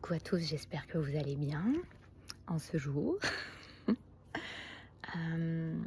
Coucou à tous, j'espère que vous allez bien en ce jour. Euh,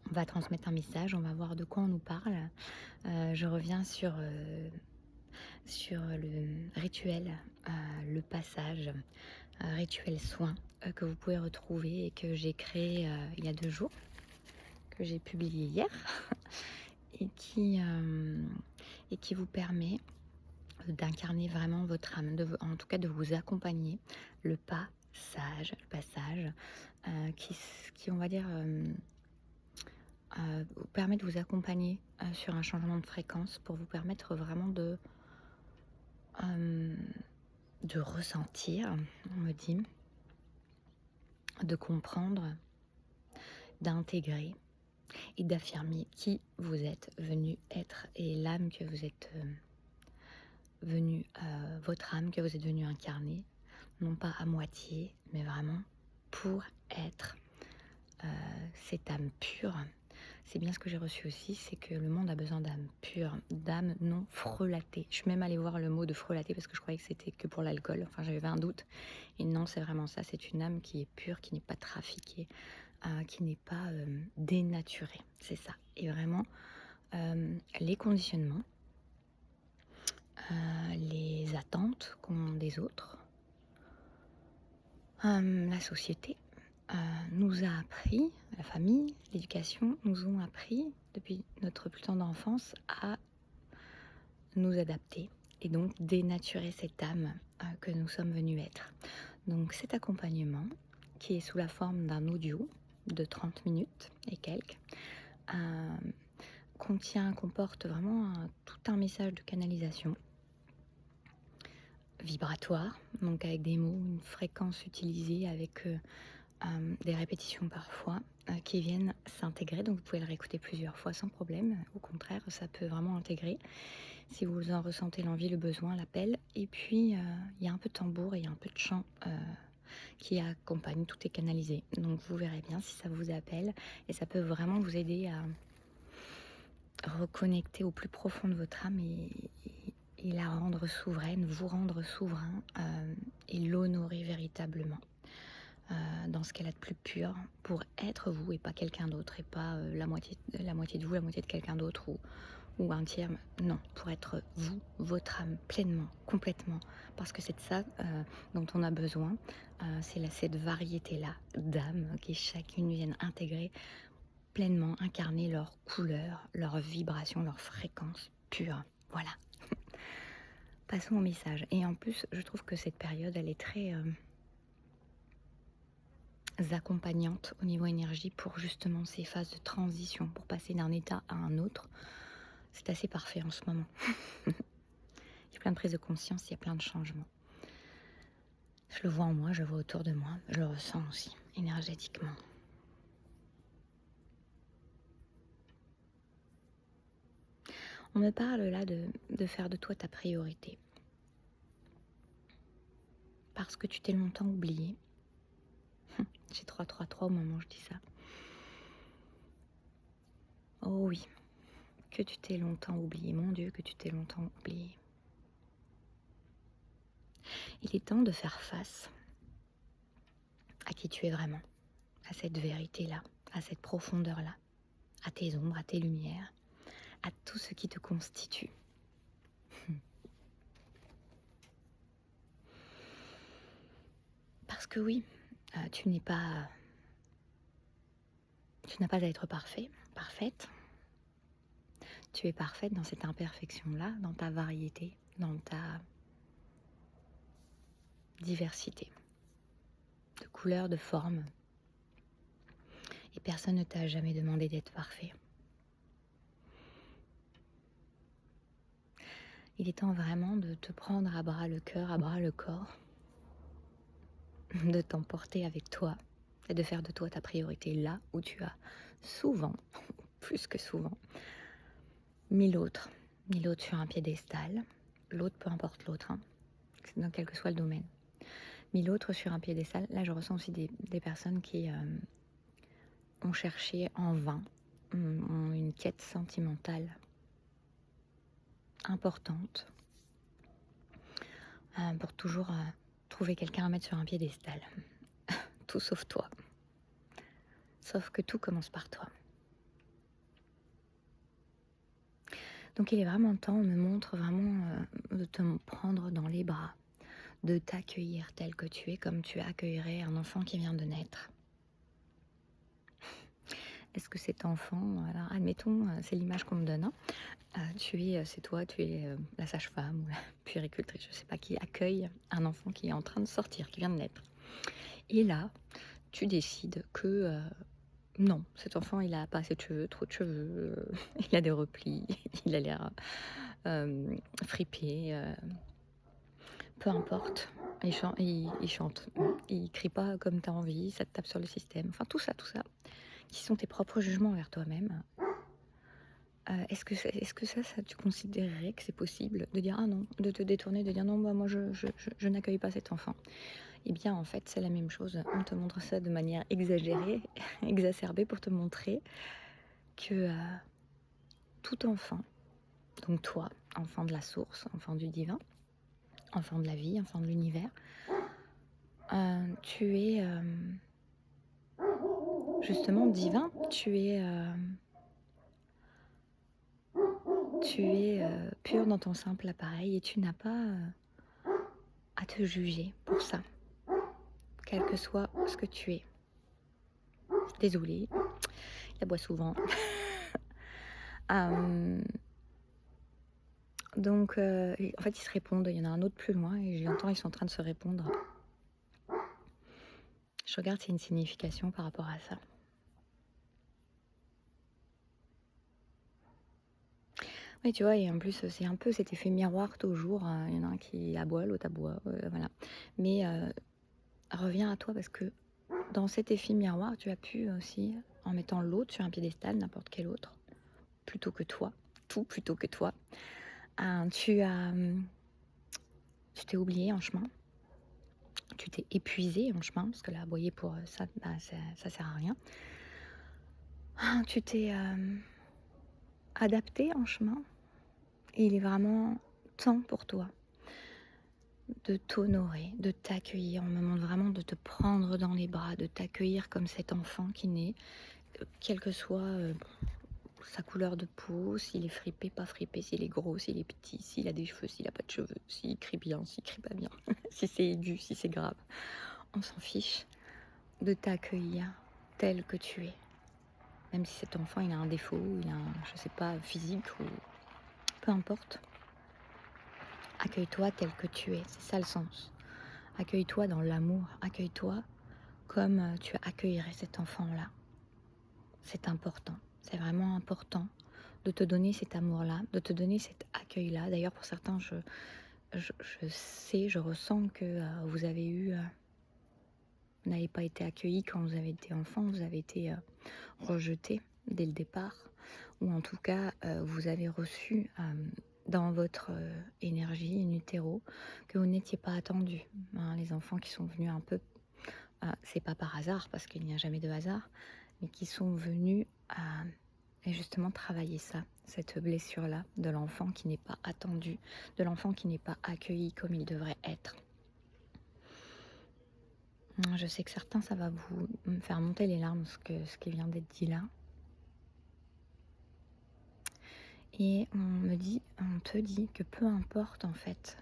on va transmettre un message, on va voir de quoi on nous parle. Je reviens sur le rituel, le passage, rituel soin que vous pouvez retrouver et que j'ai créé il y a 2 jours, que j'ai publié hier et qui vous permet d'incarner vraiment votre âme, en tout cas de vous accompagner le passage qui, on va dire, vous permet de vous accompagner sur un changement de fréquence pour vous permettre vraiment euh, de ressentir, on me dit, de comprendre, d'intégrer et d'affirmer qui vous êtes venu être et l'âme que vous êtes venu, votre âme que vous êtes venu incarner, non pas à moitié, mais vraiment pour être cette âme pure. C'est bien ce que j'ai reçu aussi, c'est que le monde a besoin d'âme pure, d'âme non frelatée. Je suis même allée voir le mot de frelater parce que je croyais que c'était que pour l'alcool. Enfin, j'avais un doute. Et non, c'est vraiment ça. C'est une âme qui est pure, qui n'est pas trafiquée, qui n'est pas dénaturée. C'est ça. Et vraiment, les conditionnements, les attentes qu'ont des autres, la société nous a appris, la famille, l'éducation nous ont appris depuis notre plus tendre enfance à nous adapter et donc dénaturer cette âme que nous sommes venus être. Donc cet accompagnement qui est sous la forme d'un audio de 30 minutes et quelques comporte vraiment tout un message de canalisation vibratoire, donc avec des mots, une fréquence utilisée avec des répétitions parfois qui viennent s'intégrer. Donc vous pouvez le réécouter plusieurs fois sans problème. Au contraire, ça peut vraiment intégrer si vous en ressentez l'envie, le besoin, l'appel. Et puis il y a un peu de tambour et il y a un peu de chant qui accompagne, tout est canalisé. Donc vous verrez bien si ça vous appelle et ça peut vraiment vous aider à reconnecter au plus profond de votre âme et la rendre souveraine, vous rendre souverain et l'honorer véritablement dans ce qu'elle a de plus pur pour être vous et pas quelqu'un d'autre et pas la moitié de vous, la moitié de quelqu'un d'autre ou un tiers. Non, pour être vous, votre âme pleinement, complètement, parce que c'est de ça dont on a besoin. C'est cette variété-là d'âmes qui chacune viennent intégrer pleinement, incarner leur couleur, leur vibration, leur fréquence pure. Voilà. Passons au message. Et en plus, je trouve que cette période, elle est très accompagnante au niveau énergie pour justement ces phases de transition, pour passer d'un état à un autre. C'est assez parfait en ce moment. Il y a plein de prises de conscience, il y a plein de changements. Je le vois en moi, je le vois autour de moi, je le ressens aussi énergétiquement. On me parle là de faire de toi ta priorité. Parce que tu t'es longtemps oublié. J'ai 333 au moment où je dis ça. Oh oui, que tu t'es longtemps oublié. Mon Dieu, que tu t'es longtemps oublié. Il est temps de faire face à qui tu es vraiment, à cette vérité-là, à cette profondeur-là, à tes ombres, à tes lumières, à tout ce qui te constitue. Parce que oui, tu n'as pas à être parfait, parfaite. Tu es parfaite dans cette imperfection-là, dans ta variété, dans ta diversité de couleurs, de formes. Et personne ne t'a jamais demandé d'être parfait. Il est temps vraiment de te prendre à bras le cœur, à bras le corps, de t'emporter avec toi et de faire de toi ta priorité là où tu as souvent, plus que souvent, mis l'autre sur un piédestal, l'autre peu importe l'autre, hein, dans quel que soit le domaine, mis l'autre sur un piédestal. Là je ressens aussi des personnes qui ont cherché en vain, ont une quête sentimentale importante, pour toujours trouver quelqu'un à mettre sur un piédestal. Tout sauf toi. Sauf que tout commence par toi. Donc il est vraiment temps, on me montre vraiment de te prendre dans les bras, de t'accueillir tel que tu es, comme tu accueillerais un enfant qui vient de naître. Est-ce que cet enfant, alors admettons, c'est l'image qu'on me donne, hein, c'est toi, tu es la sage-femme ou la puéricultrice, je ne sais pas, qui accueille un enfant qui est en train de sortir, qui vient de naître. Et là, tu décides que non, cet enfant, il a pas assez de cheveux, trop de cheveux, il a des replis, il a l'air fripé, peu importe. Il chante, il crie pas comme tu as envie, ça te tape sur le système. Enfin, tout ça, qui sont tes propres jugements envers toi-même. Est-ce que ça, tu considérerais que c'est possible de dire ah non, de te détourner, de dire non, bah moi je n'accueille pas cet enfant. Eh bien, en fait, c'est la même chose. On te montre ça de manière exagérée, exacerbée pour te montrer que tout enfant, donc toi, enfant de la source, enfant du divin, enfant de la vie, enfant de l'univers, tu es justement divin, tu es pur dans ton simple appareil et tu n'as pas à te juger pour ça, quel que soit ce que tu es. Désolée, il aboie souvent. Donc, en fait, ils se répondent. Il y en a un autre plus loin et j'entends, ils sont en train de se répondre. Je regarde s'il y a une signification par rapport à ça. Oui, tu vois, et en plus, c'est un peu cet effet miroir toujours. Il y en a un qui aboie, l'autre aboie, voilà. Mais reviens à toi parce que dans cet effet miroir, tu as pu aussi, en mettant l'autre sur un piédestal, n'importe quel autre, plutôt que toi, tout plutôt que toi, tu t'es oublié en chemin. Tu t'es épuisé en chemin, parce que là, aboyer pour ça, bah, ça sert à rien. Tu t'es adapté en chemin. Et il est vraiment temps pour toi de t'honorer, de t'accueillir. On me demande vraiment de te prendre dans les bras, de t'accueillir comme cet enfant qui naît, quelle que soit sa couleur de peau, s'il est fripé, pas fripé, s'il est gros, s'il est petit, s'il a des cheveux, s'il a pas de cheveux, s'il crie bien, s'il crie pas bien, si c'est aigu, si c'est grave. On s'en fiche de t'accueillir tel que tu es. Même si cet enfant, il a un défaut, il a un, je sais pas, physique ou peu importe. Accueille-toi tel que tu es, c'est ça le sens. Accueille-toi dans l'amour, accueille-toi comme tu accueillerais cet enfant-là. C'est important, c'est vraiment important de te donner cet amour-là, de te donner cet accueil-là. D'ailleurs, pour certains, je sais, je ressens que vous avez eu... vous n'avez pas été accueillis quand vous avez été enfant, vous avez été rejeté dès le départ, ou en tout cas, vous avez reçu dans votre énergie in utero que vous n'étiez pas attendu. Hein, les enfants qui sont venus un peu, c'est pas par hasard, parce qu'il n'y a jamais de hasard, mais qui sont venus et justement travailler ça, cette blessure-là de l'enfant qui n'est pas attendu, de l'enfant qui n'est pas accueilli comme il devrait être. Je sais que certains, ça va vous faire monter les larmes, ce qui vient d'être dit là. Et on te dit que peu importe en fait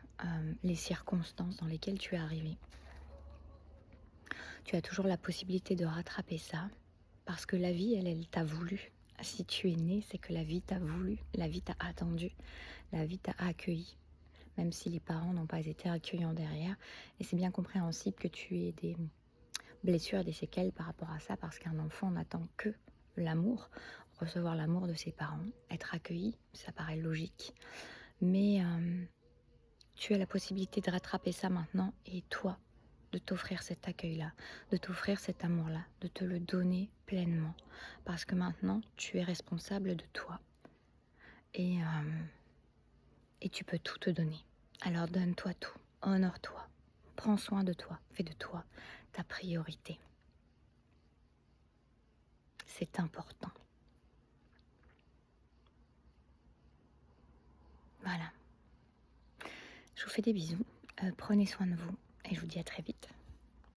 les circonstances dans lesquelles tu es arrivé, tu as toujours la possibilité de rattraper ça, parce que la vie, elle t'a voulu. Si tu es né, c'est que la vie t'a voulu, la vie t'a attendu, la vie t'a accueilli, même si les parents n'ont pas été accueillants derrière. Et c'est bien compréhensible que tu aies des blessures et des séquelles par rapport à ça, parce qu'un enfant n'attend que l'amour, recevoir l'amour de ses parents, être accueilli, ça paraît logique. Mais tu as la possibilité de rattraper ça maintenant, et toi, de t'offrir cet accueil-là, de t'offrir cet amour-là, de te le donner pleinement. Parce que maintenant, tu es responsable de toi. Et tu peux tout te donner. Alors donne-toi tout, honore-toi, prends soin de toi, fais de toi ta priorité. C'est important. Voilà. Je vous fais des bisous Prenez soin de vous et je vous dis à très vite.